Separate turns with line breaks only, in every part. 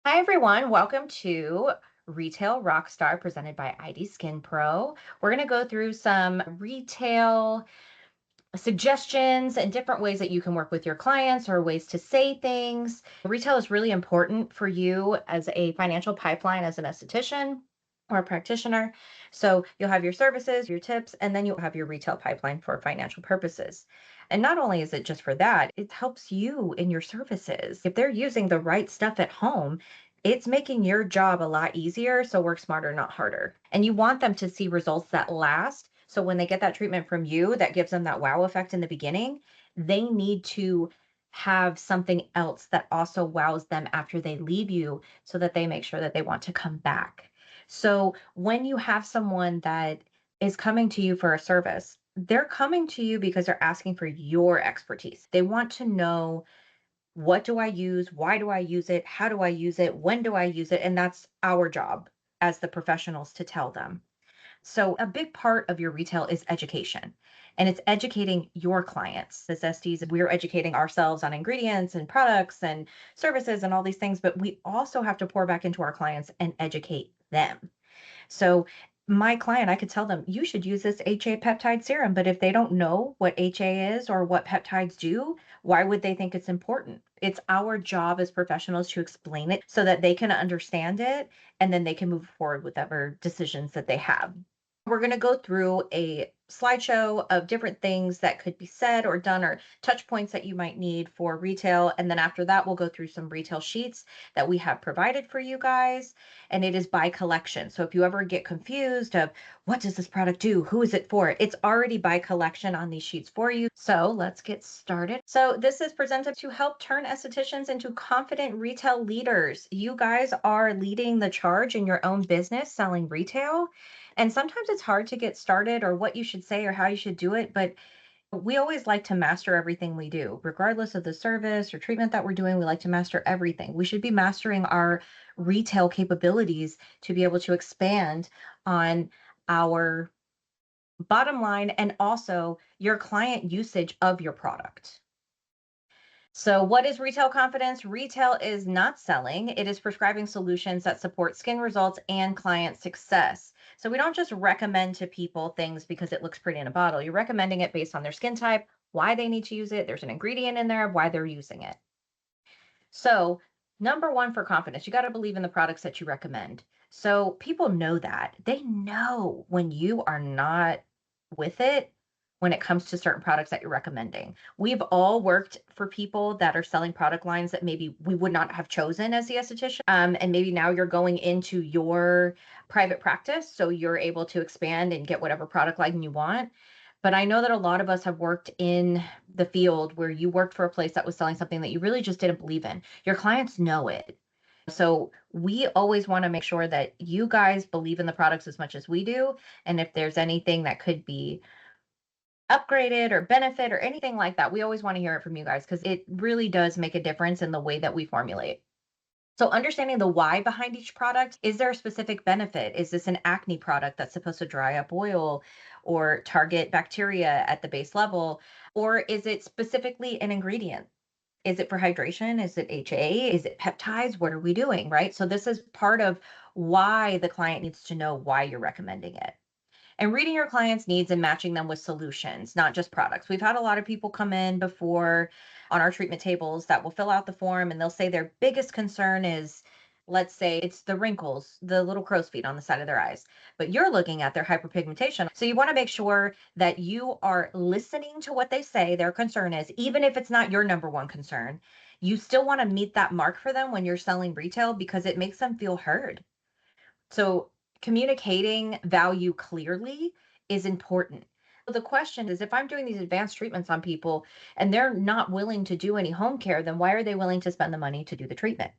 Hi, everyone. Welcome to Retail Rockstar presented by ID Skin Pro. We're going to go through some retail suggestions and different ways that you can work with your clients or ways to say things. Retail is really important for you as a financial pipeline as an esthetician or a practitioner. So you'll have your services, your tips, and then you'll have your retail pipeline for financial purposes. And not only is it just for that, it helps you in your services. If they're using the right stuff at home, it's making your job a lot easier. So work smarter, not harder. And you want them to see results that last. So when they get that treatment from you, that gives them that wow effect in the beginning, they need to have something else that also wows them after they leave you so that they make sure that they want to come back. So when you have someone that is coming to you for a service, they're coming to you because they're asking for your expertise. They want to know, what do I use? Why do I use it? How do I use it? When do I use it? And that's our job as the professionals to tell them. So, a big part of your retail is education, and it's educating your clients. As SDs, we're educating ourselves on ingredients and products and services and all these things, but we also have to pour back into our clients and educate them. So my client, I could tell them, you should use this HA peptide serum. But if they don't know what HA is or what peptides do, why would they think it's important? It's our job as professionals to explain it so that they can understand it and then they can move forward with whatever decisions that they have. We're going to go through a slideshow of different things that could be said or done or touch points that you might need for retail. And then after that, we'll go through some retail sheets that we have provided for you guys. And it is by collection. So if you ever get confused of what does this product do? Who is it for? It's already by collection on these sheets for you. So let's get started. So this is presented to help turn estheticians into confident retail leaders. You guys are leading the charge in your own business selling retail. And sometimes it's hard to get started or what you should say or how you should do it, but we always like to master everything we do, regardless of the service or treatment that we're doing. We like to master everything. We should be mastering our retail capabilities to be able to expand on our bottom line and also your client usage of your product. So, what is retail confidence? Retail is not selling, it is prescribing solutions that support skin results and client success. So, we don't just recommend to people things because it looks pretty in a bottle. You're recommending it based on their skin type, why they need to use it. There's an ingredient in there, why they're using it. So, number one for confidence, you got to believe in the products that you recommend. So, people know that. They know when you are not with it when it comes to certain products that you're recommending. We've all worked for people that are selling product lines that maybe we would not have chosen as the esthetician. And maybe now you're going into your private practice. So you're able to expand and get whatever product line you want. But I know that a lot of us have worked in the field where you worked for a place that was selling something that you really just didn't believe in. Your clients know it. So we always want to make sure that you guys believe in the products as much as we do. And if there's anything that could be upgraded or benefit or anything like that, we always want to hear it from you guys because it really does make a difference in the way that we formulate. So understanding the why behind each product, is there a specific benefit? Is this an acne product that's supposed to dry up oil or target bacteria at the base level? Or is it specifically an ingredient? Is it for hydration? Is it HA? Is it peptides? What are we doing? Right. So this is part of why the client needs to know why you're recommending it. And reading your clients' needs and matching them with solutions, not just products. We've had a lot of people come in before on our treatment tables that will fill out the form and they'll say their biggest concern is, let's say it's the wrinkles, the little crow's feet on the side of their eyes, but you're looking at their hyperpigmentation. So you want to make sure that you are listening to what they say their concern is, even if it's not your number one concern. You still want to meet that mark for them when you're selling retail because it makes them feel heard. So communicating value clearly is important. So the question is, if I'm doing these advanced treatments on people and they're not willing to do any home care, then why are they willing to spend the money to do the treatment?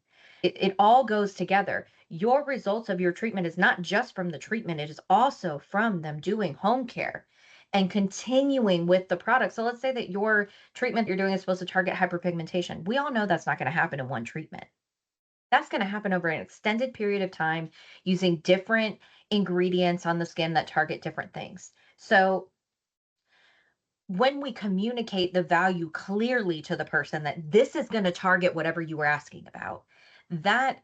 It all goes together. Your results of your treatment is not just from the treatment, it is also from them doing home care and continuing with the product. So let's say that your treatment you're doing is supposed to target hyperpigmentation. We all know that's not going to happen in one treatment. That's going to happen over an extended period of time using different ingredients on the skin that target different things. So, when we communicate the value clearly to the person that this is going to target whatever you were asking about, that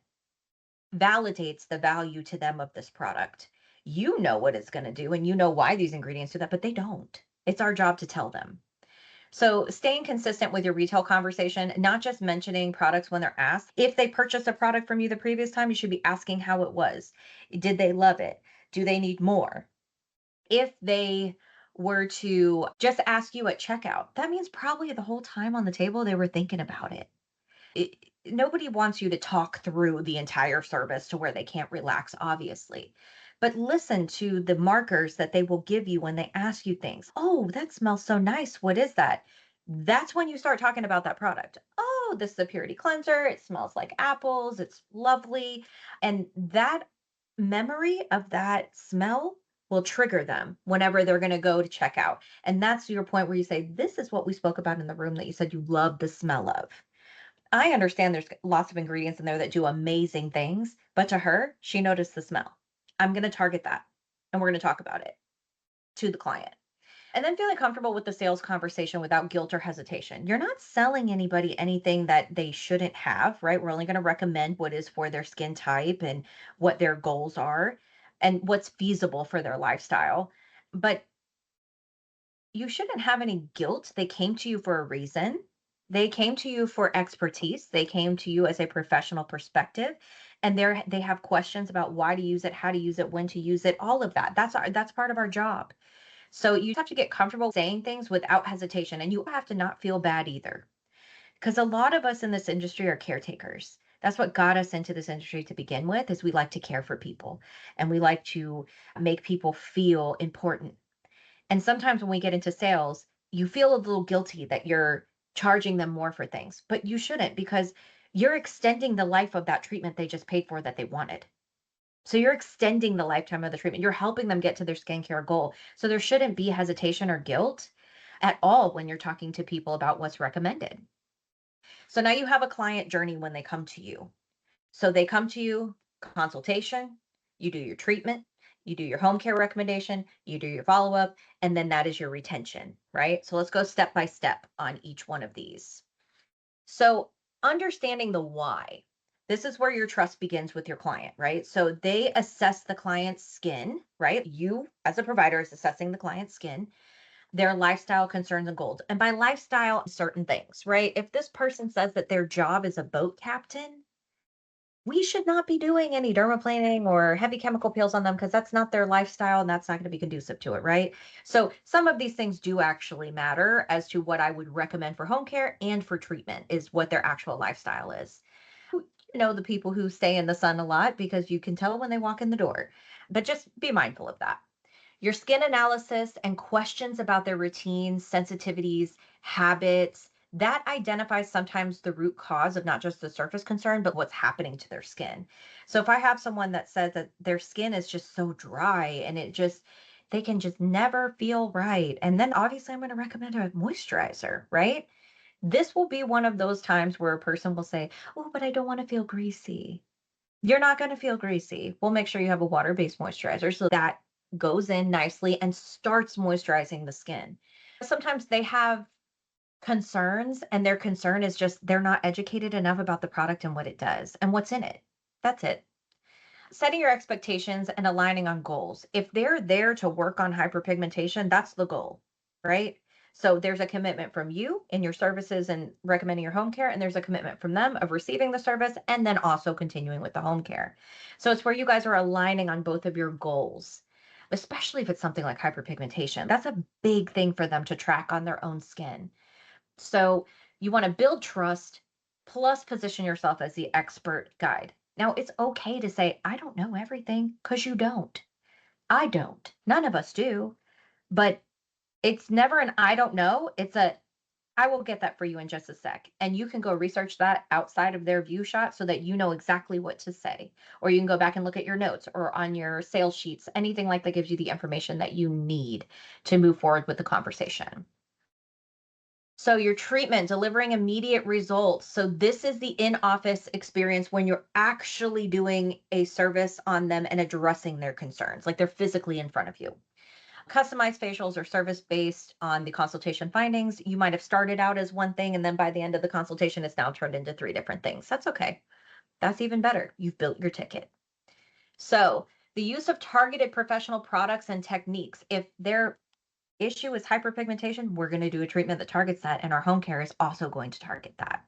validates the value to them of this product. You know what it's going to do and you know why these ingredients do that, but they don't. It's our job to tell them. So, staying consistent with your retail conversation, not just mentioning products when they're asked. If they purchased a product from you the previous time, you should be asking how it was. Did they love it? Do they need more? If they were to just ask you at checkout, that means probably the whole time on the table they were thinking about it. it Nobody wants you to talk through the entire service to where they can't relax, obviously. But listen to the markers that they will give you when they ask you things. Oh, that smells so nice. What is that? That's when you start talking about that product. Oh, this is a purity cleanser. It smells like apples. It's lovely. And that memory of that smell will trigger them whenever they're going to go to checkout. And that's your point where you say, this is what we spoke about in the room that you said you love the smell of. I understand there's lots of ingredients in there that do amazing things, but to her, she noticed the smell. I'm going to target that and we're going to talk about it to the client. And then feeling comfortable with the sales conversation without guilt or hesitation. You're not selling anybody anything that they shouldn't have, right? We're only going to recommend what is for their skin type and what their goals are and what's feasible for their lifestyle. But you shouldn't have any guilt. They came to you for a reason. They came to you for expertise. They came to you as a professional perspective, and they have questions about why to use it, how to use it, when to use it, all of that. That's part of our job. So you have to get comfortable saying things without hesitation, and you have to not feel bad either. Because a lot of us in this industry are caretakers. That's what got us into this industry to begin with, is we like to care for people and we like to make people feel important. And sometimes when we get into sales, you feel a little guilty that you're charging them more for things, but you shouldn't, because you're extending the life of that treatment they just paid for that they wanted. So you're extending the lifetime of the treatment. You're helping them get to their skincare goal. So there shouldn't be hesitation or guilt at all when you're talking to people about what's recommended. So now you have a client journey when they come to you. So they come to you, consultation, you do your treatment, you do your home care recommendation, you do your follow up, and then that is your retention, right? So let's go step by step on each one of these. So, understanding the why. This is where your trust begins with your client, right? So they assess the client's skin, right? You, as a provider, is assessing the client's skin, their lifestyle concerns and goals. And by lifestyle, certain things, right? If this person says that their job is a boat captain, we should not be doing any dermaplaning or heavy chemical peels on them because that's not their lifestyle and that's not going to be conducive to it, right? So, some of these things do actually matter as to what I would recommend for home care and for treatment, is what their actual lifestyle is. You know, the people who stay in the sun a lot, because you can tell when they walk in the door, but just be mindful of that. Your skin analysis and questions about their routines, sensitivities, habits, that identifies sometimes the root cause of not just the surface concern, but what's happening to their skin. So if I have someone that says that their skin is just so dry and they can just never feel right. And then obviously I'm going to recommend a moisturizer, right? This will be one of those times where a person will say, oh, but I don't want to feel greasy. You're not going to feel greasy. We'll make sure you have a water-based moisturizer so that goes in nicely and starts moisturizing the skin. Sometimes they have concerns, and their concern is just they're not educated enough about the product and what it does and what's in it. That's it. Setting your expectations and aligning on goals. If they're there to work on hyperpigmentation, that's the goal, right? So there's a commitment from you in your services and recommending your home care, and there's a commitment from them of receiving the service and then also continuing with the home care. So it's where you guys are aligning on both of your goals, especially if it's something like hyperpigmentation. That's a big thing for them to track on their own skin. So you want to build trust plus position yourself as the expert guide. Now, it's okay to say, I don't know everything, because you don't. I don't. None of us do. But it's never an I don't know. It's a I will get that for you in just a sec. And you can go research that outside of their view shot so that you know exactly what to say. Or you can go back and look at your notes or on your sales sheets, anything like that gives you the information that you need to move forward with the conversation. So your treatment, delivering immediate results. So this is the in-office experience when you're actually doing a service on them and addressing their concerns, like they're physically in front of you. Customized facials are service based on the consultation findings. You might have started out as one thing, and then by the end of the consultation, it's now turned into three different things. That's okay. That's even better. You've built your ticket. So, the use of targeted professional products and techniques. If their issue is hyperpigmentation, we're going to do a treatment that targets that, and our home care is also going to target that.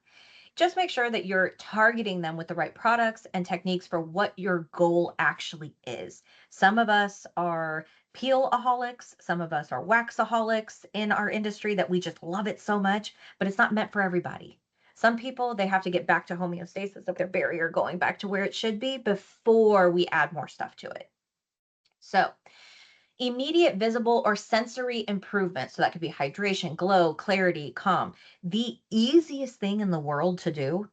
Just make sure that you're targeting them with the right products and techniques for what your goal actually is. Some of us are peel-aholics, some of us are waxaholics in our industry that we just love it so much, but it's not meant for everybody. Some people, they have to get back to homeostasis of their barrier going back to where it should be before we add more stuff to it. So, immediate visible or sensory improvement. So that could be hydration, glow, clarity, calm. The easiest thing in the world to do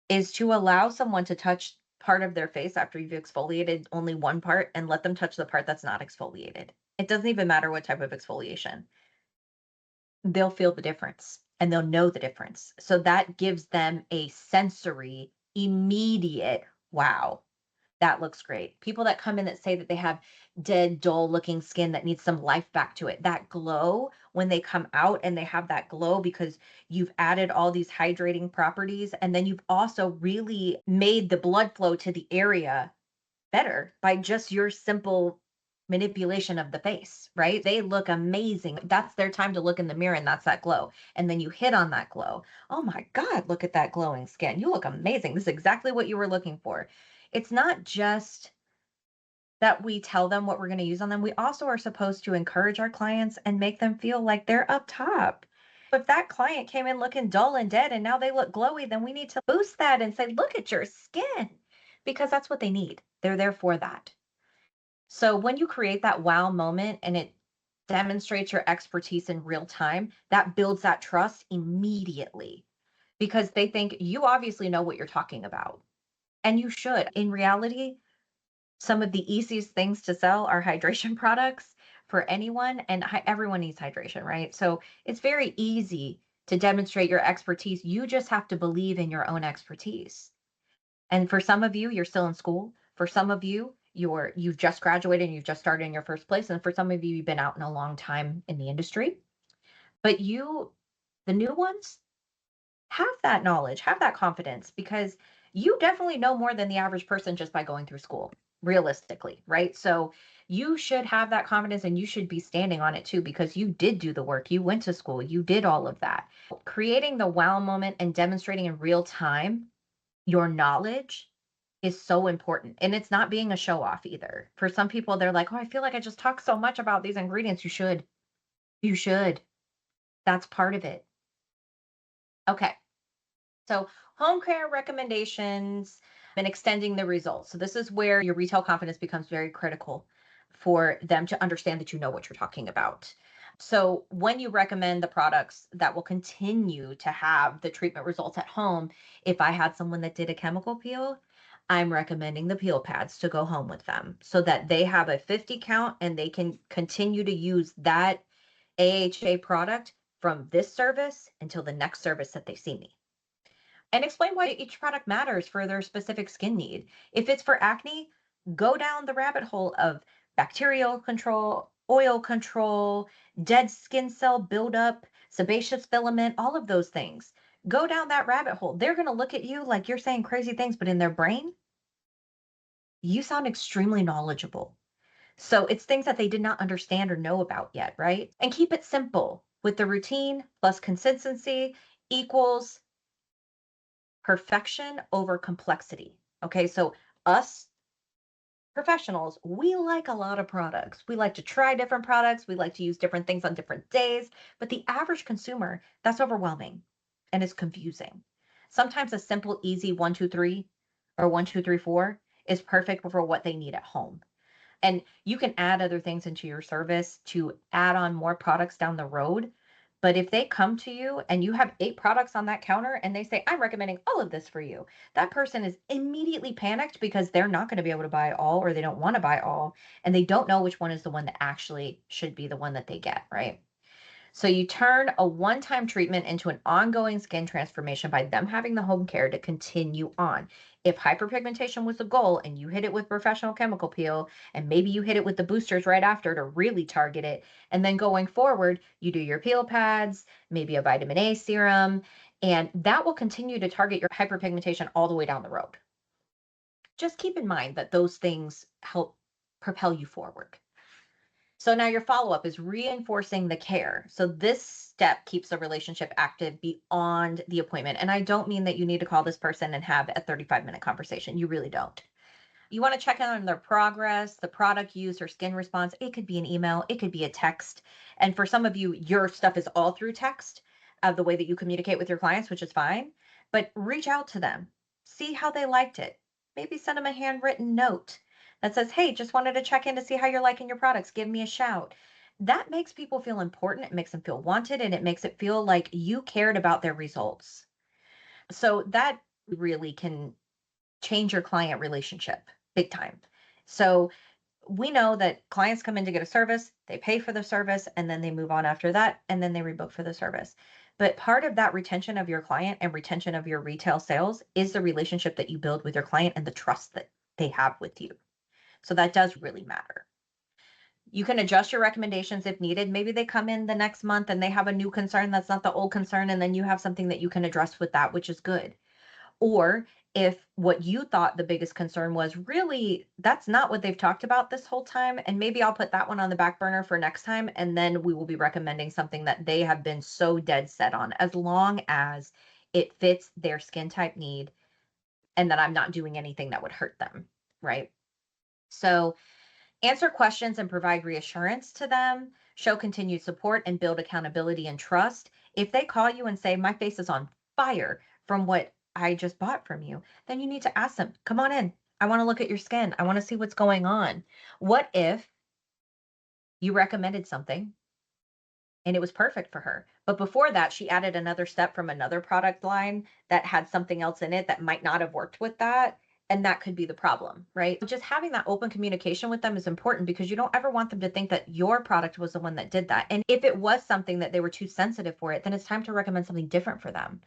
is to allow someone to touch part of their face after you've exfoliated only one part and let them touch the part that's not exfoliated. It doesn't even matter what type of exfoliation. They'll feel the difference and they'll know the difference. So that gives them a sensory, immediate wow. That looks great. People that come in that say that they have dead, dull looking skin that needs some life back to it. That glow when they come out and they have that glow because you've added all these hydrating properties and then you've also really made the blood flow to the area better by just your simple manipulation of the face, right? They look amazing. That's their time to look in the mirror and that's that glow. And then you hit on that glow. Oh my God, look at that glowing skin. You look amazing. This is exactly what you were looking for. It's not just that we tell them what we're going to use on them. We also are supposed to encourage our clients and make them feel like they're up top. If that client came in looking dull and dead and now they look glowy, then we need to boost that and say, look at your skin, because that's what they need. They're there for that. So when you create that wow moment and it demonstrates your expertise in real time, that builds that trust immediately because they think you obviously know what you're talking about. And you should. In reality, some of the easiest things to sell are hydration products for anyone, and everyone needs hydration, right? So it's very easy to demonstrate your expertise. You just have to believe in your own expertise. And for some of you, you're still in school. For some of you, you've just graduated and you've just started in your first place. And for some of you, you've been out in a long time in the industry. But the new ones, have that knowledge, have that confidence because you definitely know more than the average person just by going through school, realistically, right? So you should have that confidence and you should be standing on it too because you did do the work. You went to school, you did all of that. Creating the wow moment and demonstrating in real time your knowledge is so important. And it's not being a show off either. For some people, they're like, oh, I feel like I just talk so much about these ingredients. You should. You should. That's part of it. Okay. So, home care recommendations and extending the results. So, this is where your retail confidence becomes very critical for them to understand that you know what you're talking about. So, when you recommend the products that will continue to have the treatment results at home, if I had someone that did a chemical peel, I'm recommending the peel pads to go home with them so that they have a 50 count and they can continue to use that AHA product from this service until the next service that they see me and explain why each product matters for their specific skin need. If it's for acne, go down the rabbit hole of bacterial control, oil control, dead skin cell buildup, sebaceous filament, all of those things. Go down that rabbit hole. They're going to look at you like you're saying crazy things, but in their brain, you sound extremely knowledgeable. So it's things that they did not understand or know about yet, right? And keep it simple with the routine plus consistency equals perfection over complexity. Okay, so us professionals, we like a lot of products. We like to try different products. We like to use different things on different days. But the average consumer, that's overwhelming and is confusing. Sometimes a simple, easy 1, 2, 3 or 1, 2, 3, 4 is perfect for what they need at home. And you can add other things into your service to add on more products down the road. But if they come to you and you have 8 products on that counter and they say, I'm recommending all of this for you, that person is immediately panicked because they're not going to be able to buy all or they don't want to buy all. And they don't know which one is the one that actually should be the one that they get, right? So you turn a one-time treatment into an ongoing skin transformation by them having the home care to continue on. If hyperpigmentation was the goal and you hit it with professional chemical peel, and maybe you hit it with the boosters right after to really target it, and then going forward, you do your peel pads, maybe a vitamin A serum, and that will continue to target your hyperpigmentation all the way down the road. Just keep in mind that those things help propel you forward. So now your follow up is reinforcing the care. So this step keeps the relationship active beyond the appointment. And I don't mean that you need to call this person and have a 35-minute conversation. You really don't. You want to check in on their progress, the product use or skin response. It could be an email, it could be a text. And for some of you, your stuff is all through text of the way that you communicate with your clients, which is fine. But reach out to them, see how they liked it. Maybe send them a handwritten note that says, hey, just wanted to check in to see how you're liking your products. Give me a shout. That makes people feel important. It makes them feel wanted and it makes it feel like you cared about their results. So that really can change your client relationship big time. So we know that clients come in to get a service, they pay for the service, and then they move on after that, and then they rebook for the service. But part of that retention of your client and retention of your retail sales is the relationship that you build with your client and the trust that they have with you. So that does really matter. You can adjust your recommendations if needed. Maybe they come in the next month and they have a new concern that's not the old concern, and then you have something that you can address with that, which is good. Or if what you thought the biggest concern was really that's not what they've talked about this whole time, and maybe I'll put that one on the back burner for next time, and then we will be recommending something that they have been so dead set on, as long as it fits their skin type need and that I'm not doing anything that would hurt them, right? So answer questions and provide reassurance to them, show continued support, and build accountability and trust. If they call you and say, my face is on fire from what I just bought from you, then you need to ask them, come on in. I want to look at your skin. I want to see what's going on. What if you recommended something and it was perfect for her? But before that, she added another step from another product line that had something else in it that might not have worked with that. And that could be the problem, right? Just having that open communication with them is important because you don't ever want them to think that your product was the one that did that. And if it was something that they were too sensitive for it, then it's time to recommend something different for them.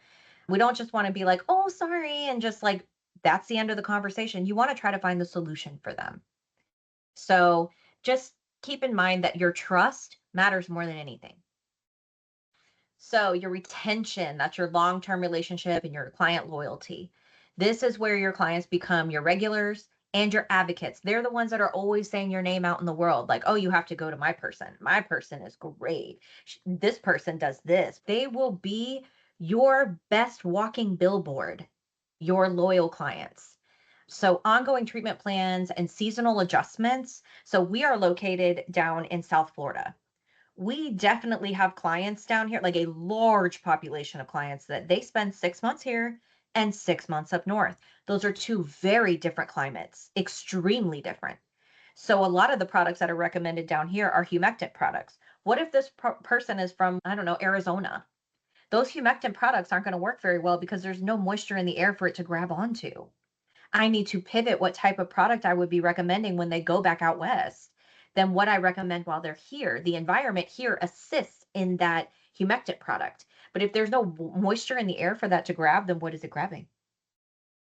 We don't just want to be like, oh, sorry, and just like that's the end of the conversation. You want to try to find the solution for them. So just keep in mind that your trust matters more than anything. So your retention, that's your long-term relationship and your client loyalty. This is where your clients become your regulars and your advocates. They're the ones that are always saying your name out in the world, like, oh, you have to go to my person. My person is great. This person does this. They will be your best walking billboard, your loyal clients. So ongoing treatment plans and seasonal adjustments. So we are located down in South Florida. We definitely have clients down here, like a large population of clients that they spend 6 months here and 6 months up north. Those are two very different climates, extremely different. So a lot of the products that are recommended down here are humectant products. What if this person is from, I don't know, Arizona? Those humectant products aren't going to work very well because there's no moisture in the air for it to grab onto. I need to pivot what type of product I would be recommending when they go back out west than what I recommend while they're here. The environment here assists in that humectant product. But if there's no moisture in the air for that to grab, then what is it grabbing?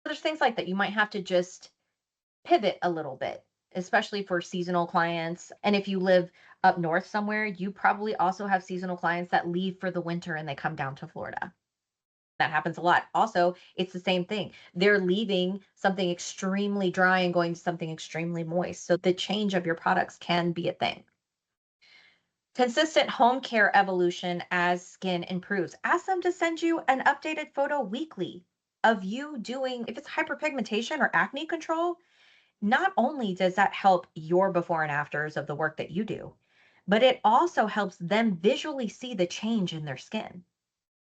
There's things like that. You might have to just pivot a little bit, especially for seasonal clients. And if you live up north somewhere, you probably also have seasonal clients that leave for the winter and they come down to Florida. That happens a lot. Also, it's the same thing. They're leaving something extremely dry and going to something extremely moist. So the change of your products can be a thing. Consistent home care evolution as skin improves. Ask them to send you an updated photo weekly of you doing, if it's hyperpigmentation or acne control, not only does that help your before and afters of the work that you do, but it also helps them visually see the change in their skin.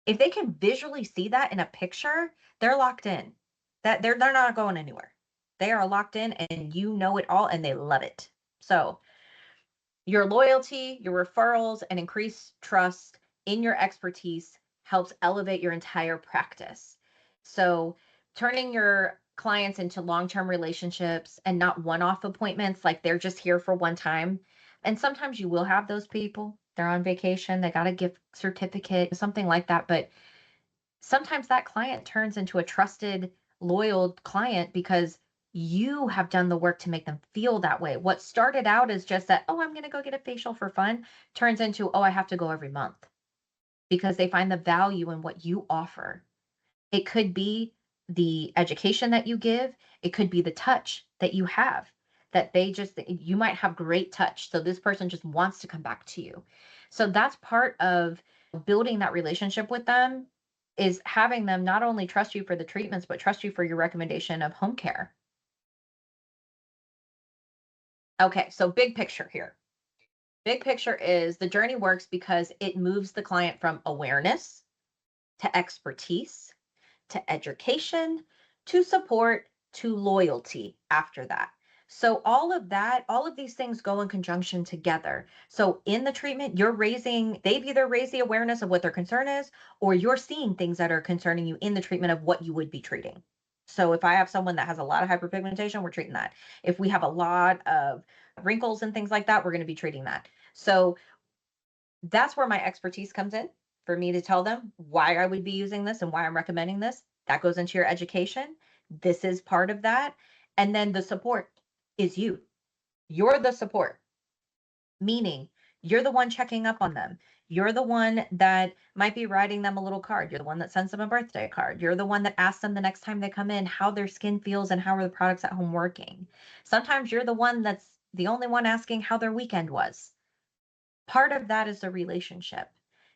If they can visually see that in a picture, they're locked in. That they're not going anywhere. They are locked in and you know it all and they love it. So, your loyalty, your referrals and increased trust in your expertise helps elevate your entire practice. So, turning your clients into long-term relationships and not one-off appointments like they're just here for one time. And sometimes you will have those people. They're on vacation, they got a gift certificate, something like that, but sometimes that client turns into a trusted, loyal client because you have done the work to make them feel that way. What started out as just that, oh, I'm going to go get a facial for fun, turns into, oh, I have to go every month because they find the value in what you offer. It could be the education that you give, it could be the touch that you have, that you might have great touch. So this person just wants to come back to you. So that's part of building that relationship with them, is having them not only trust you for the treatments, but trust you for your recommendation of home care. Okay, so big picture here. Big picture is the journey works because it moves the client from awareness to expertise to education, to support, to loyalty after that. So all of that, all of these things go in conjunction together. So in the treatment, they've either raised the awareness of what their concern is, or you're seeing things that are concerning you in the treatment of what you would be treating. So if I have someone that has a lot of hyperpigmentation, we're treating that. If we have a lot of wrinkles and things like that, we're going to be treating that. So that's where my expertise comes in, for me to tell them why I would be using this and why I'm recommending this. That goes into your education. This is part of that. And then the support is you. You're the support, meaning you're the one checking up on them. You're the one that might be writing them a little card. You're the one that sends them a birthday card. You're the one that asks them the next time they come in how their skin feels and how are the products at home working. Sometimes you're the one that's the only one asking how their weekend was. Part of that is the relationship.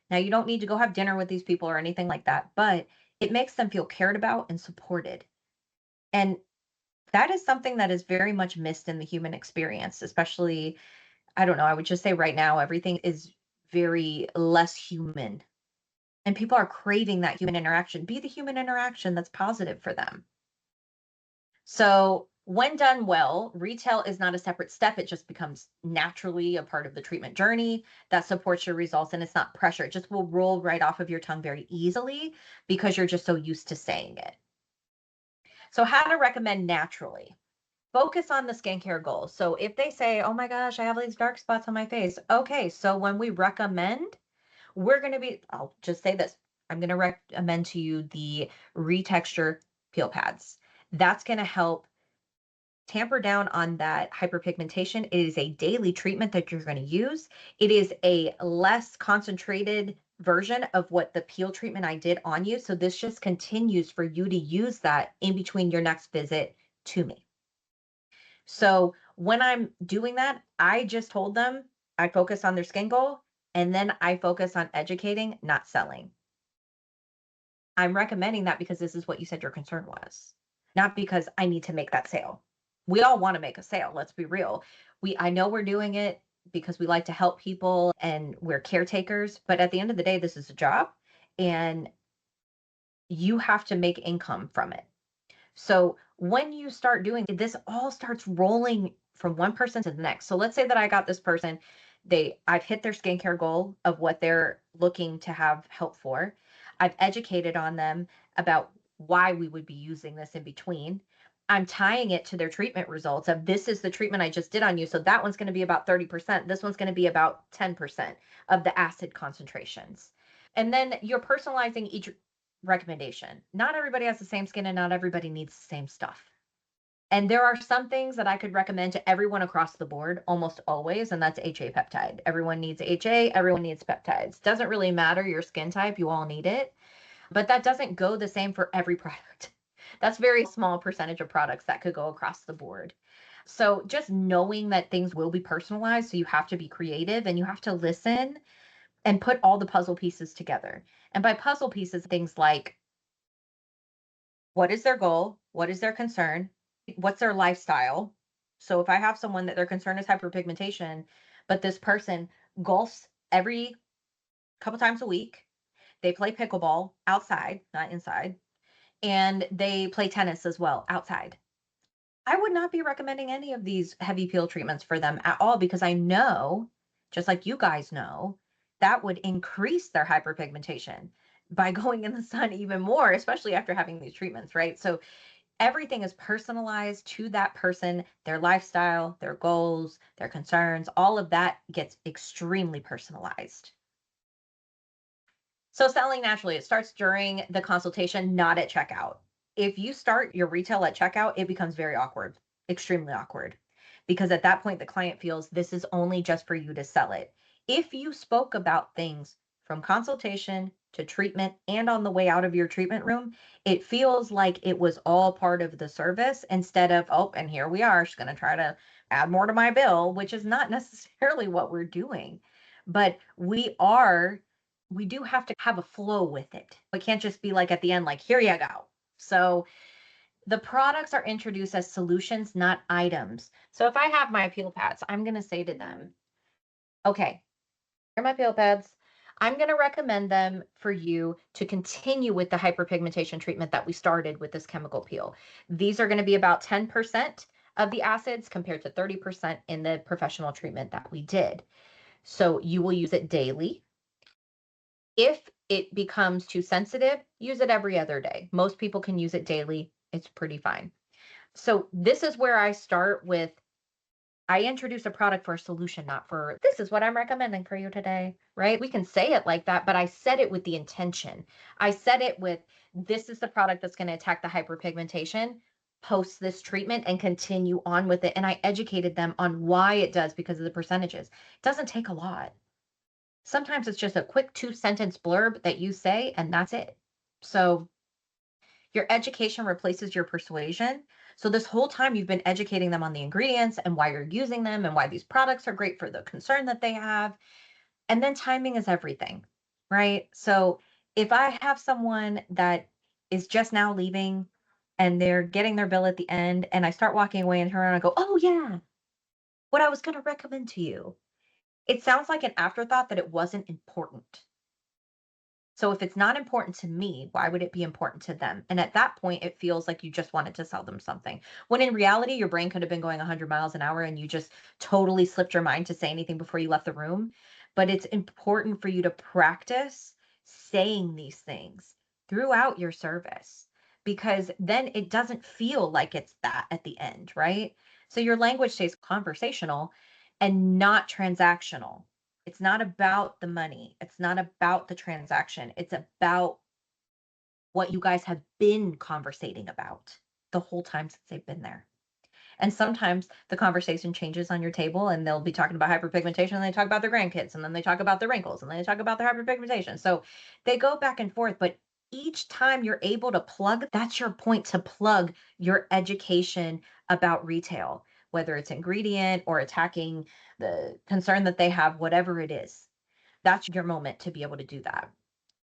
Now, you don't need to go have dinner with these people or anything like that, but it makes them feel cared about and supported. And that is something that is very much missed in the human experience, especially, I don't know, I would just say right now, everything is very less human. And people are craving that human interaction. Be the human interaction that's positive for them. So, when done well, retail is not a separate step. It just becomes naturally a part of the treatment journey that supports your results, and it's not pressure. It just will roll right off of your tongue very easily because you're just so used to saying it. So, how to recommend naturally? Focus on the skincare goals. So, if they say, oh my gosh, I have these dark spots on my face. Okay, so when we recommend, I'll just say this, I'm going to recommend to you the retexture peel pads. That's going to help tamper down on that hyperpigmentation. It is a daily treatment that you're going to use. It is a less concentrated version of what the peel treatment I did on you. So this just continues for you to use that in between your next visit to me. So when I'm doing that, I just told them I focus on their skin goal, and then I focus on educating, not selling. I'm recommending that because this is what you said your concern was, not because I need to make that sale. We all want to make a sale, let's be real. I know we're doing it because we like to help people and we're caretakers, but at the end of the day, this is a job and you have to make income from it. So when you start doing this, all starts rolling from one person to the next. So let's say that I got this person, I've hit their skincare goal of what they're looking to have help for. I've educated on them about why we would be using this in between. I'm tying it to their treatment results of this is the treatment I just did on you. So that one's going to be about 30%. This one's going to be about 10% of the acid concentrations. And then you're personalizing each recommendation. Not everybody has the same skin and not everybody needs the same stuff. And there are some things that I could recommend to everyone across the board almost always, and that's HA peptide. Everyone needs HA, everyone needs peptides. Doesn't really matter your skin type, you all need it. But that doesn't go the same for every product. That's very small percentage of products that could go across the board. So just knowing that things will be personalized, so you have to be creative and you have to listen and put all the puzzle pieces together. And by puzzle pieces, things like what is their goal? What is their concern? What's their lifestyle? So if I have someone that their concern is hyperpigmentation, but this person golfs every couple times a week, they play pickleball outside, not inside, and they play tennis as well outside. I would not be recommending any of these heavy peel treatments for them at all because I know, just like you guys know, that would increase their hyperpigmentation by going in the sun even more, especially after having these treatments, right? So everything is personalized to that person, their lifestyle, their goals, their concerns, all of that gets extremely personalized. So selling naturally, it starts during the consultation, not at checkout. If you start your retail at checkout, it becomes very awkward, extremely awkward, because at that point, the client feels this is only just for you to sell it. If you spoke about things from consultation to treatment and on the way out of your treatment room, it feels like it was all part of the service instead of, oh, and here we are, she's going to try to add more to my bill, which is not necessarily what we're doing. But we do have to have a flow with it. We can't just be like at the end, like, here you go. So the products are introduced as solutions, not items. So if I have my peel pads, I'm going to say to them, okay, here are my peel pads. I'm going to recommend them for you to continue with the hyperpigmentation treatment that we started with this chemical peel. These are going to be about 10% of the acids compared to 30% in the professional treatment that we did. So you will use it daily. If it becomes too sensitive, use it every other day. Most people can use it daily. It's pretty fine. So this is where I start with, I introduce a product for a solution, not for this is what I'm recommending for you today, right? We can say it like that, but I said it with the intention. I said it with, this is the product that's going to attack the hyperpigmentation post this treatment and continue on with it. And I educated them on why it does because of the percentages. It doesn't take a lot. Sometimes it's just a quick 2 sentence blurb that you say, and that's it. So your education replaces your persuasion. So this whole time you've been educating them on the ingredients and why you're using them and why these products are great for the concern that they have. And then timing is everything, right? So if I have someone that is just now leaving and they're getting their bill at the end and I start walking away and turn around and go, oh yeah, what I was going to recommend to you. It sounds like an afterthought that it wasn't important. So if it's not important to me, why would it be important to them? And at that point, it feels like you just wanted to sell them something. When in reality, your brain could have been going 100 miles an hour and you just totally slipped your mind to say anything before you left the room. But it's important for you to practice saying these things throughout your service because then it doesn't feel like it's that at the end, right? So your language stays conversational and not transactional. It's not about the money. It's not about the transaction. It's about what you guys have been conversating about the whole time since they've been there. And sometimes the conversation changes on your table and they'll be talking about hyperpigmentation and they talk about their grandkids and then they talk about the wrinkles and then they talk about their hyperpigmentation. So they go back and forth, but each time you're able to plug, that's your point to plug your education about retail, whether it's ingredient or attacking the concern that they have, whatever it is. That's your moment to be able to do that.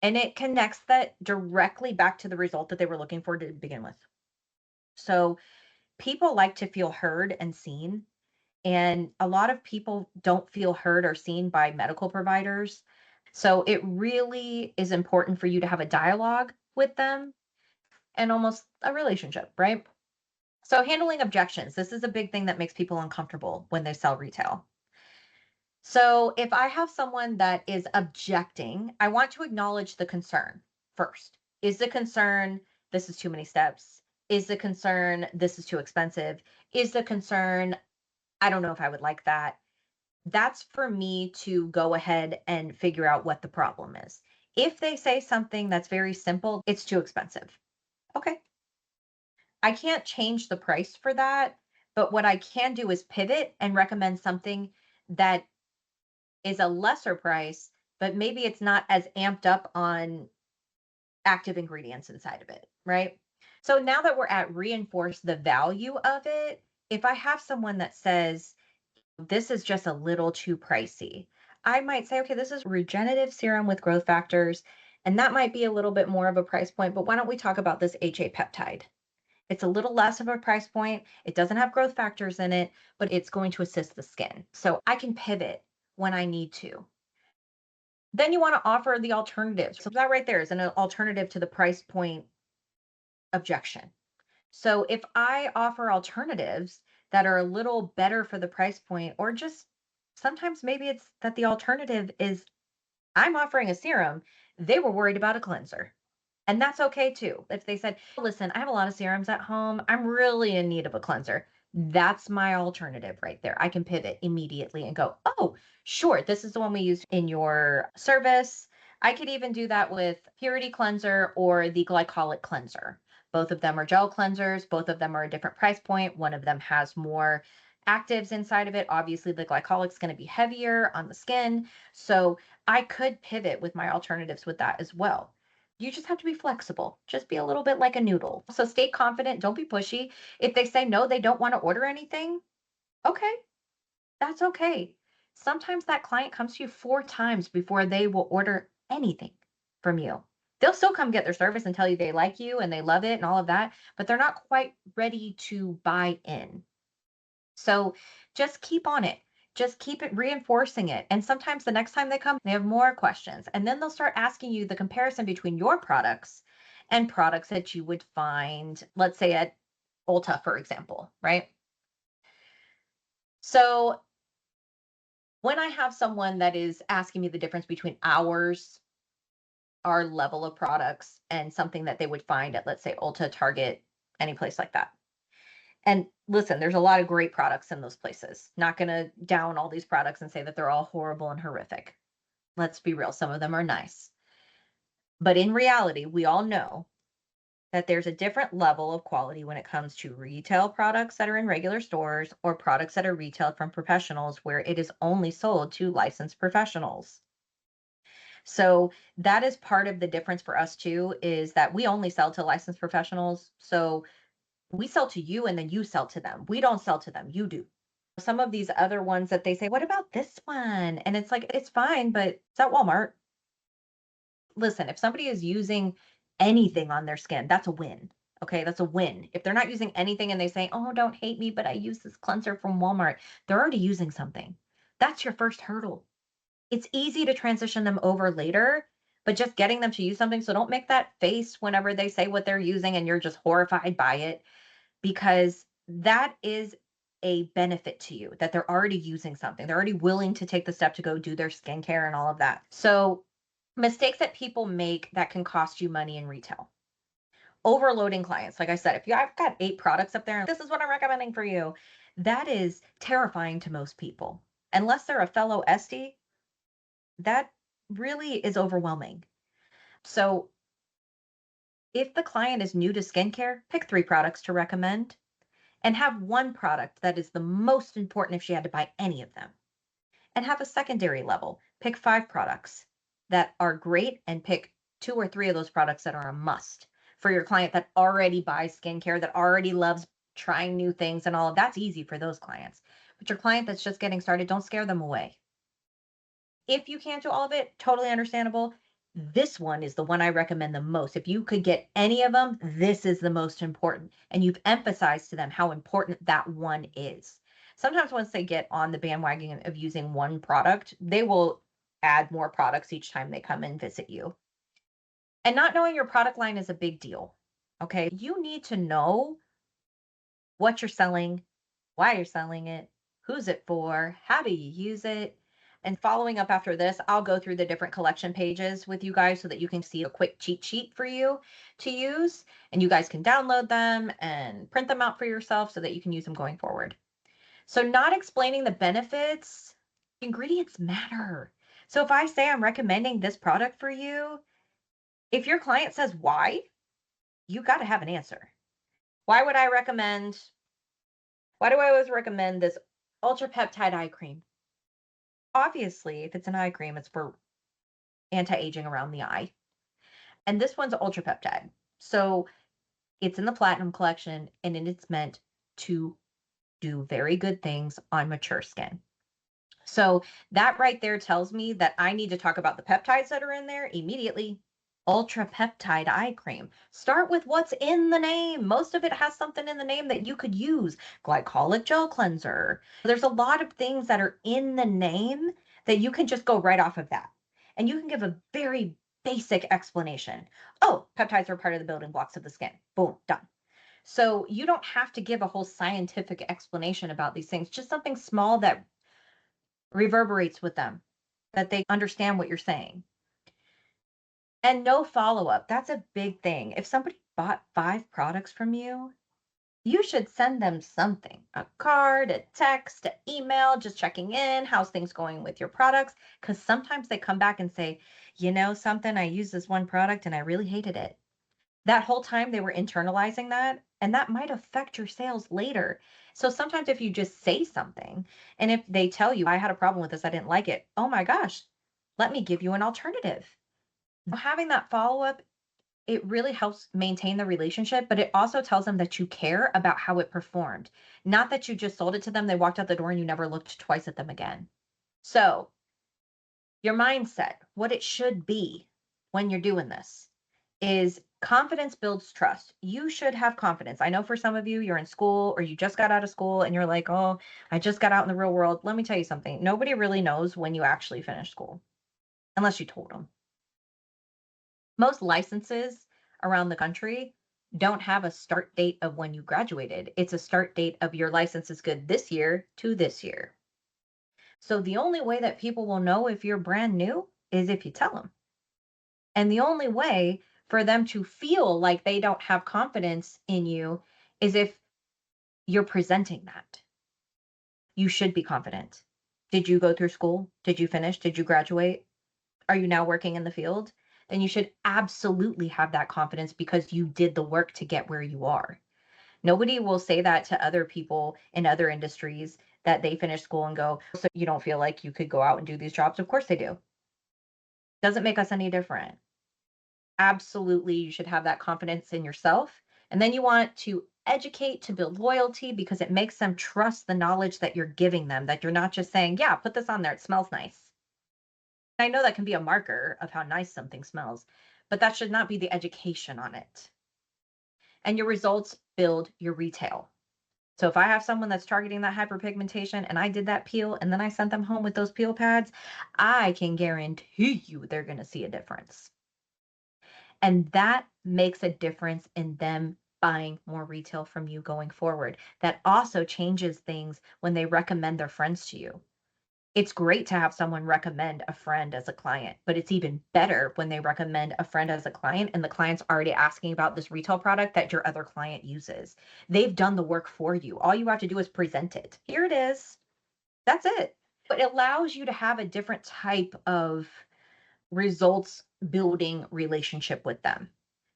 And it connects that directly back to the result that they were looking for to begin with. So people like to feel heard and seen. And a lot of people don't feel heard or seen by medical providers. So it really is important for you to have a dialogue with them and almost a relationship, right? So handling objections. This is a big thing that makes people uncomfortable when they sell retail. So if I have someone that is objecting, I want to acknowledge the concern first. Is the concern, this is too many steps? Is the concern, this is too expensive? Is the concern, I don't know if I would like that? That's for me to go ahead and figure out what the problem is. If they say something that's very simple, it's too expensive. Okay. I can't change the price for that, but what I can do is pivot and recommend something that is a lesser price, but maybe it's not as amped up on active ingredients inside of it, right? So now that we're at reinforce the value of it, if I have someone that says, this is just a little too pricey, I might say, okay, this is regenerative serum with growth factors, and that might be a little bit more of a price point, but why don't we talk about this HA peptide? It's a little less of a price point. It doesn't have growth factors in it, but it's going to assist the skin. So I can pivot when I need to. Then you want to offer the alternatives. So that right there is an alternative to the price point objection. So if I offer alternatives that are a little better for the price point, or just sometimes maybe it's that the alternative is I'm offering a serum, they were worried about a cleanser. And that's okay too. If they said, listen, I have a lot of serums at home, I'm really in need of a cleanser. That's my alternative right there. I can pivot immediately and go, oh, sure, this is the one we used in your service. I could even do that with purity cleanser or the glycolic cleanser. Both of them are gel cleansers. Both of them are a different price point. One of them has more actives inside of it. Obviously, the glycolic's going to be heavier on the skin. So I could pivot with my alternatives with that as well. You just have to be flexible. Just be a little bit like a noodle. So stay confident. Don't be pushy. If they say no, they don't want to order anything, okay, that's okay. Sometimes that client comes to you 4 times before they will order anything from you. They'll still come get their service and tell you they like you and they love it and all of that, but they're not quite ready to buy in. So just keep on it. Just keep it reinforcing it. And sometimes the next time they come, they have more questions. And then they'll start asking you the comparison between your products and products that you would find, let's say at Ulta, for example, right? So when I have someone that is asking me the difference between ours, our level of products, and something that they would find at, let's say, Ulta, Target, any place like that. And listen, there's a lot of great products in those places. Not going to down all these products and say that they're all horrible and horrific. Let's be real, some of them are nice. But in reality, we all know that there's a different level of quality when it comes to retail products that are in regular stores or products that are retailed from professionals where it is only sold to licensed professionals. So that is part of the difference for us too, is that we only sell to licensed professionals. So we sell to you and then you sell to them. We don't sell to them, you do. Some of these other ones that they say, what about this one? And it's like, it's fine, but it's at Walmart. Listen, if somebody is using anything on their skin, that's a win. Okay, that's a win. If they're not using anything and they say, oh, don't hate me, but I use this cleanser from Walmart, they're already using something. That's your first hurdle. It's easy to transition them over later, but just getting them to use something. So don't make that face whenever they say what they're using and you're just horrified by it, because that is a benefit to you that they're already using something. They're already willing to take the step to go do their skincare and all of that. So mistakes that people make that can cost you money in retail. Overloading clients. Like I said, if I've got 8 products up there, this is what I'm recommending for you. That is terrifying to most people. Unless they're a fellow Esty, that really is overwhelming. So if the client is new to skincare, pick 3 products to recommend and have one product that is the most important if she had to buy any of them. And have a secondary level. Pick 5 products that are great and pick 2 or 3 of those products that are a must for your client that already buys skincare, that already loves trying new things and all of that's easy for those clients. But your client that's just getting started, don't scare them away. If you can't do all of it, totally understandable. This one is the one I recommend the most. If you could get any of them, this is the most important. And you've emphasized to them how important that one is. Sometimes once they get on the bandwagon of using one product, they will add more products each time they come and visit you. And not knowing your product line is a big deal. Okay. You need to know what you're selling, why you're selling it, who's it for, how do you use it. And following up after this, I'll go through the different collection pages with you guys so that you can see a quick cheat sheet for you to use. And you guys can download them and print them out for yourself so that you can use them going forward. So, not explaining the benefits, ingredients matter. So, if I say I'm recommending this product for you, if your client says why, you got to have an answer. Why would I recommend Why do I always recommend this ultra peptide eye cream? Obviously, if it's an eye cream, it's for anti-aging around the eye. And this one's ultra peptide. So it's in the platinum collection and it's meant to do very good things on mature skin. So that right there tells me that I need to talk about the peptides that are in there immediately. Ultra peptide eye cream. Start with what's in the name. Most of it has something in the name that you could use. Glycolic gel cleanser. There's a lot of things that are in the name that you can just go right off of that. And you can give a very basic explanation. Oh, peptides are part of the building blocks of the skin. Boom, done. So you don't have to give a whole scientific explanation about these things, just something small that reverberates with them, that they understand what you're saying. And no follow-up. That's a big thing. If somebody bought 5 products from you, you should send them something, a card, a text, an email, just checking in. How's things going with your products? Because sometimes they come back and say, you know, something, I used this one product and I really hated it. That whole time they were internalizing that, and that might affect your sales later. So sometimes if you just say something, and if they tell you, I had a problem with this, I didn't like it. Oh my gosh, let me give you an alternative. Having that follow up, it really helps maintain the relationship, but it also tells them that you care about how it performed. Not that you just sold it to them, they walked out the door and you never looked twice at them again. So, your mindset, what it should be when you're doing this is confidence builds trust. You should have confidence. I know for some of you, you're in school or you just got out of school and you're like, oh, I just got out in the real world. Let me tell you something. Nobody really knows when you actually finish school unless you told them. Most licenses around the country don't have a start date of when you graduated. It's a start date of your license is good this year to this year. So the only way that people will know if you're brand new is if you tell them. And the only way for them to feel like they don't have confidence in you is if you're presenting that. You should be confident. Did you go through school? Did you finish? Did you graduate? Are you now working in the field? Then you should absolutely have that confidence because you did the work to get where you are. Nobody will say that to other people in other industries that they finish school and go, so you don't feel like you could go out and do these jobs? Of course they do. Doesn't make us any different. Absolutely, you should have that confidence in yourself. And then you want to educate to build loyalty because it makes them trust the knowledge that you're giving them, that you're not just saying, yeah, put this on there, it smells nice. I know that can be a marker of how nice something smells, but that should not be the education on it. And your results build your retail. So if I have someone that's targeting that hyperpigmentation and I did that peel and then I sent them home with those peel pads, I can guarantee you they're going to see a difference. And that makes a difference in them buying more retail from you going forward. That also changes things when they recommend their friends to you. It's great to have someone recommend a friend as a client, but it's even better when they recommend a friend as a client and the client's already asking about this retail product that your other client uses. They've done the work for you. All you have to do is present it. Here it is. That's it. But it allows you to have a different type of results building relationship with them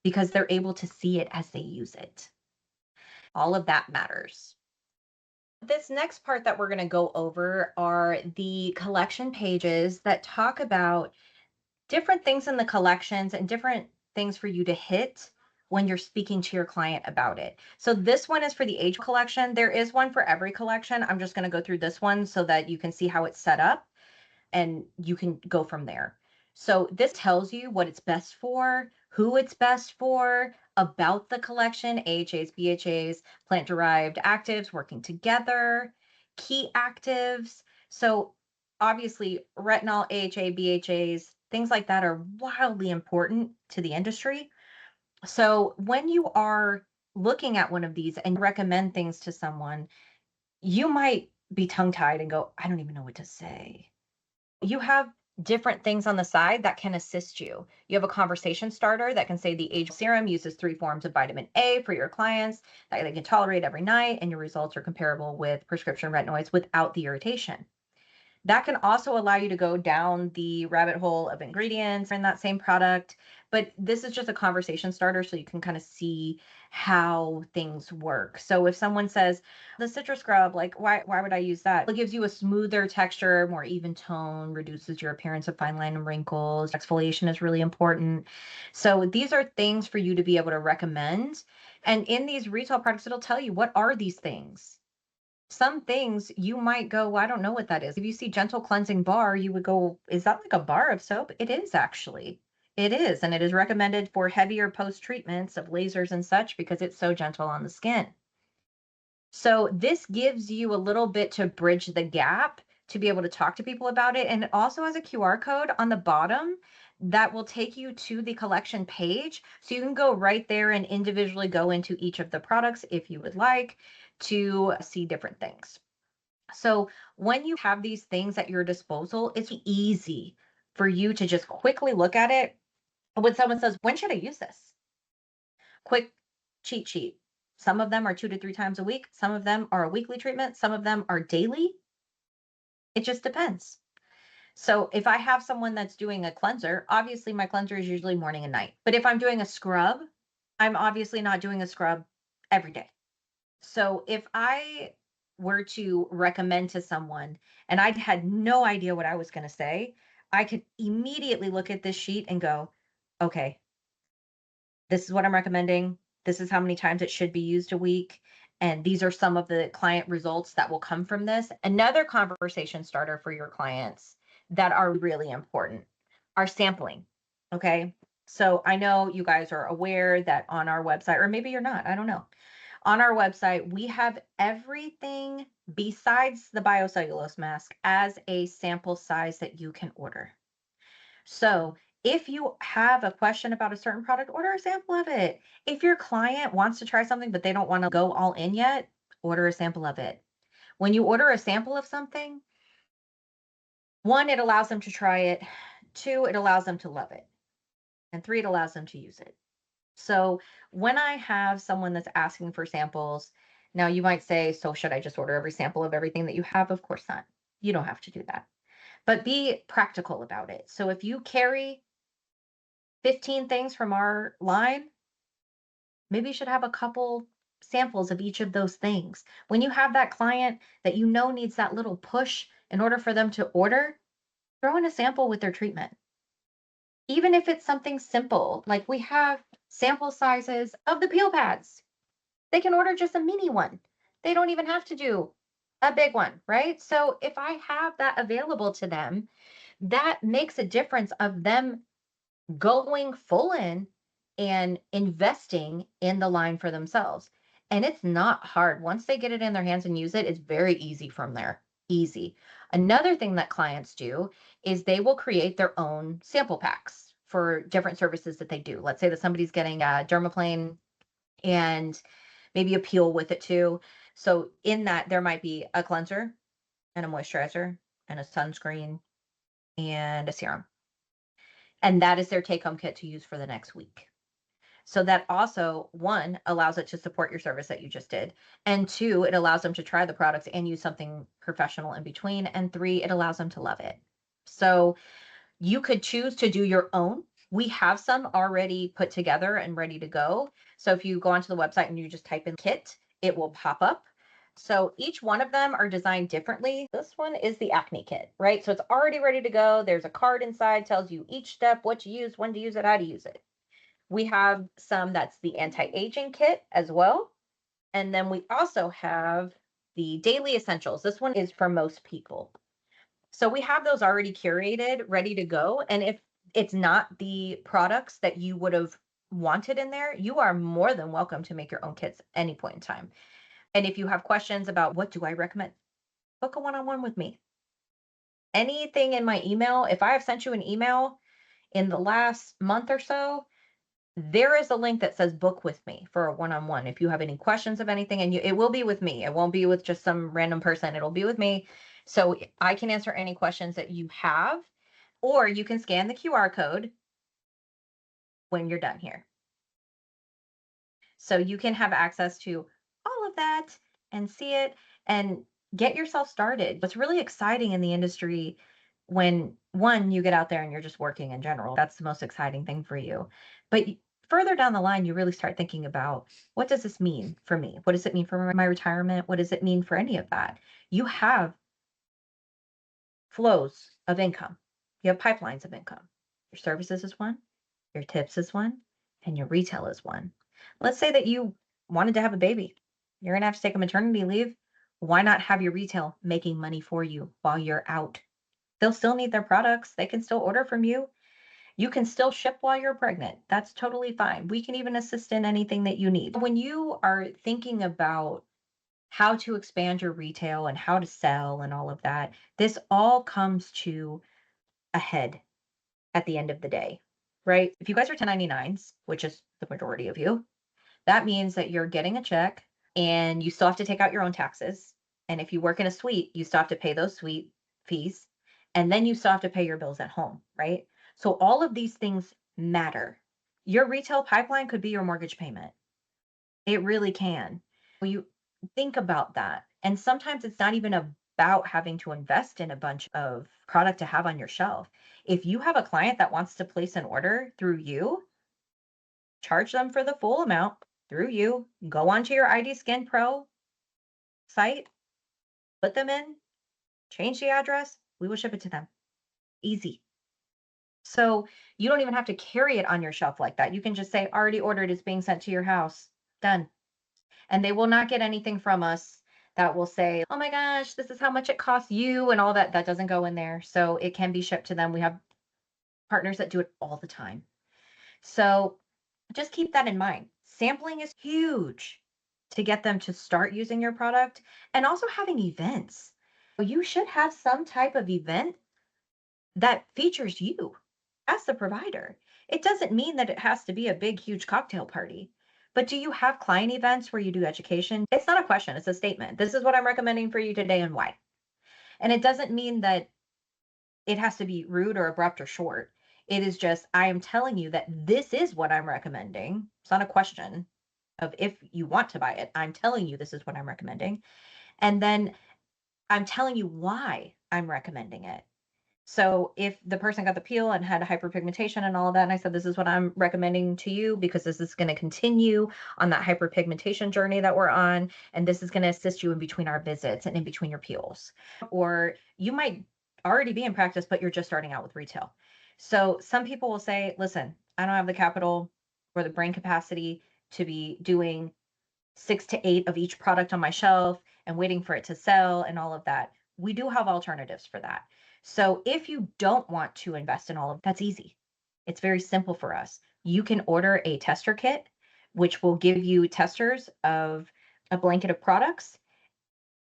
because they're able to see it as they use it. All of that matters. This next part that we're going to go over are the collection pages that talk about different things in the collections and different things for you to hit when you're speaking to your client about it. So this one is for the age collection. There is one for every collection. I'm just going to go through this one so that you can see how it's set up and you can go from there. So this tells you what it's best for, who it's best for, about the collection, AHAs, BHAs, plant-derived actives working together, key actives. So obviously retinol, AHA, BHAs, things like that are wildly important to the industry. So when you are looking at one of these and recommend things to someone, you might be tongue-tied and go, I don't even know what to say. You have different things on the side that can assist you. You have a conversation starter that can say the age serum uses 3 forms of vitamin A for your clients that they can tolerate every night, and your results are comparable with prescription retinoids without the irritation. That can also allow you to go down the rabbit hole of ingredients in that same product. But this is just a conversation starter so you can kind of see how things work. So if someone says the citrus scrub, like why would I use that? It gives you a smoother texture, more even tone, reduces your appearance of fine line and wrinkles. Exfoliation is really important. So these are things for you to be able to recommend. And in these retail products, it'll tell you what are these things. Some things you might go, well, I don't know what that is. If you see gentle cleansing bar, you would go, is that like a bar of soap? It is actually. It is. And it is recommended for heavier post treatments of lasers and such because it's so gentle on the skin. So this gives you a little bit to bridge the gap to be able to talk to people about it. And it also has a QR code on the bottom that will take you to the collection page. So you can go right there and individually go into each of the products if you would like to see different things. So when you have these things at your disposal, it's easy for you to just quickly look at it. When someone says, when should I use this? Quick cheat sheet. Some of them are 2 to 3 times a week. Some of them are a weekly treatment. Some of them are daily. It just depends. So if I have someone that's doing a cleanser, obviously my cleanser is usually morning and night. But if I'm doing a scrub, I'm obviously not doing a scrub every day. So if I were to recommend to someone and I had no idea what I was going to say, I could immediately look at this sheet and go, okay, this is what I'm recommending. This is how many times it should be used a week. And these are some of the client results that will come from this. Another conversation starter for your clients that are really important are sampling. Okay. So I know you guys are aware that on our website, or maybe you're not, I don't know. On our website, we have everything besides the biocellulose mask as a sample size that you can order. So if you have a question about a certain product, order a sample of it. If your client wants to try something, but they don't want to go all in yet, order a sample of it. When you order a sample of something, one, it allows them to try it. Two, it allows them to love it. And three, it allows them to use it. So when I have someone that's asking for samples, now you might say, so should I just order every sample of everything that you have? Of course not. You don't have to do that. But be practical about it. So if you carry 15 things from our line, maybe you should have a couple samples of each of those things. When you have that client that you know needs that little push in order for them to order, throw in a sample with their treatment. Even if it's something simple, like we have sample sizes of the peel pads. They can order just a mini one. They don't even have to do a big one, right? So if I have that available to them, that makes a difference of them going full in and investing in the line for themselves. And it's not hard. Once they get it in their hands and use it, it's very easy from there. Easy. Another thing that clients do is they will create their own sample packs for different services that they do. Let's say that somebody's getting a dermaplane and maybe a peel with it too. So in that, there might be a cleanser and a moisturizer and a sunscreen and a serum. And that is their take home kit to use for the next week. So that also, one, allows it to support your service that you just did. And two, it allows them to try the products and use something professional in between. And three, it allows them to love it. So you could choose to do your own. We have some already put together and ready to go. So if you go onto the website and you just type in kit, it will pop up. So each one of them are designed differently. This one is the acne kit, right? So it's already ready to go. There's a card inside, tells you each step, what to use, when to use it, how to use it. We have some that's the anti-aging kit as well. And then we also have the daily essentials. This one is for most people. So we have those already curated, ready to go. And if it's not the products that you would have wanted in there, you are more than welcome to make your own kits any point in time. And if you have questions about what do I recommend, book a one-on-one with me. Anything in my email, if I have sent you an email in the last month or so, there is a link that says book with me for a one-on-one. If you have any questions of anything, and it will be with me. It won't be with just some random person. It'll be with me. So I can answer any questions that you have, or you can scan the QR code when you're done here. So you can have access to all of that and see it and get yourself started. What's really exciting in the industry when one, you get out there and you're just working in general, that's the most exciting thing for you. But further down the line, you really start thinking about what does this mean for me? What does it mean for my retirement? What does it mean for any of that? You have flows of income, you have pipelines of income. Your services is one, your tips is one, and your retail is one. Let's say that you wanted to have a baby. You're going to have to take a maternity leave. Why not have your retail making money for you while you're out? They'll still need their products. They can still order from you. You can still ship while you're pregnant. That's totally fine. We can even assist in anything that you need. When you are thinking about how to expand your retail and how to sell and all of that, this all comes to a head at the end of the day, right? If you guys are 1099s, which is the majority of you, that means that you're getting a check and you still have to take out your own taxes. And if you work in a suite, you still have to pay those suite fees. And then you still have to pay your bills at home, right? So all of these things matter. Your retail pipeline could be your mortgage payment. It really can. You think about that. And sometimes it's not even about having to invest in a bunch of product to have on your shelf. If you have a client that wants to place an order through you, charge them for the full amount through you. Go onto your ID Skin Pro site, put them in, change the address, we will ship it to them. Easy. So you don't even have to carry it on your shelf like that. You can just say, already ordered, it's being sent to your house. Done. And they will not get anything from us that will say, oh my gosh, this is how much it costs you and all that. That doesn't go in there. So it can be shipped to them. We have partners that do it all the time. So just keep that in mind. Sampling is huge to get them to start using your product, and also having events. You should have some type of event that features you as the provider. It doesn't mean that it has to be a big, huge cocktail party. But do you have client events where you do education? It's not a question, it's a statement. This is what I'm recommending for you today and why. And it doesn't mean that it has to be rude or abrupt or short. It is just, I am telling you that this is what I'm recommending. It's not a question of if you want to buy it. I'm telling you this is what I'm recommending. And then I'm telling you why I'm recommending it. So if the person got the peel and had hyperpigmentation and all of that, and I said, this is what I'm recommending to you because this is going to continue on that hyperpigmentation journey that we're on. And this is going to assist you in between our visits and in between your peels. Or you might already be in practice, but you're just starting out with retail. So some people will say, listen, I don't have the capital or the brain capacity to be doing 6 to 8 of each product on my shelf and waiting for it to sell and all of that. We do have alternatives for that. So if you don't want to invest in all of that's easy. It's very simple for us. You can order a tester kit, which will give you testers of a blanket of products.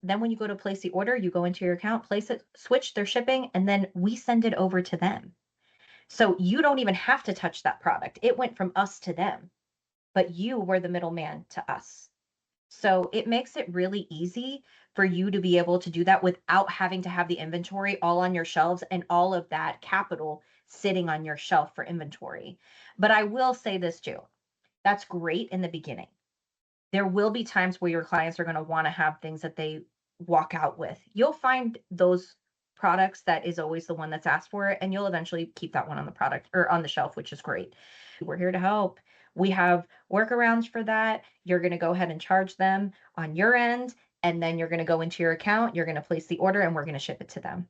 Then when you go to place the order, you go into your account, place it, switch their shipping, and then we send it over to them. So you don't even have to touch that product. It went from us to them, but you were the middleman to us. So it makes it really easy for you to be able to do that without having to have the inventory all on your shelves and all of that capital sitting on your shelf for inventory. But I will say this too. That's great in the beginning. There will be times where your clients are going to want to have things that they walk out with. You'll find those products that is always the one that's asked for it, and you'll eventually keep that one on the product or on the shelf, which is great. We're here to help. We have workarounds for that. You're going to go ahead and charge them on your end, and then you're going to go into your account, you're going to place the order, and we're going to ship it to them.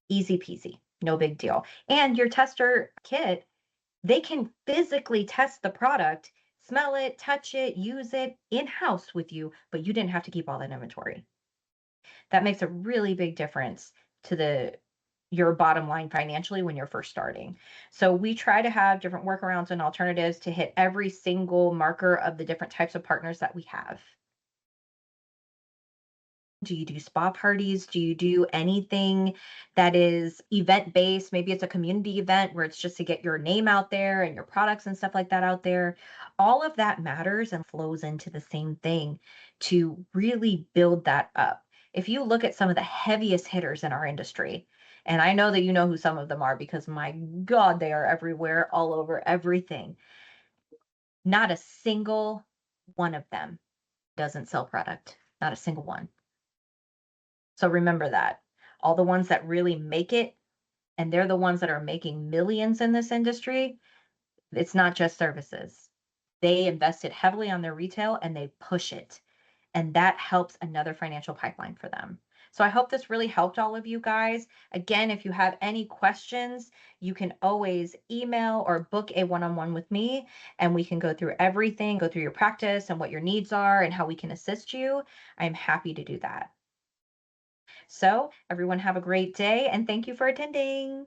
Easy peasy, no big deal. And your tester kit, they can physically test the product, smell it, touch it, use it in-house with you, but you didn't have to keep all that inventory. That makes a really big difference to your bottom line financially when you're first starting. So we try to have different workarounds and alternatives to hit every single marker of the different types of partners that we have. Do you do spa parties? Do you do anything that is event based? Maybe it's a community event where it's just to get your name out there and your products and stuff like that out there. All of that matters and flows into the same thing to really build that up. If you look at some of the heaviest hitters in our industry, and I know that you know who some of them are because my God, they are everywhere, all over everything. Not a single one of them doesn't sell product. Not a single one. So remember that. All the ones that really make it, and they're the ones that are making millions in this industry, it's not just services. They invested heavily on their retail and they push it. And that helps another financial pipeline for them. So I hope this really helped all of you guys. Again, if you have any questions, you can always email or book a one-on-one with me, and we can go through everything, go through your practice and what your needs are and how we can assist you. I'm happy to do that. So everyone have a great day and thank you for attending.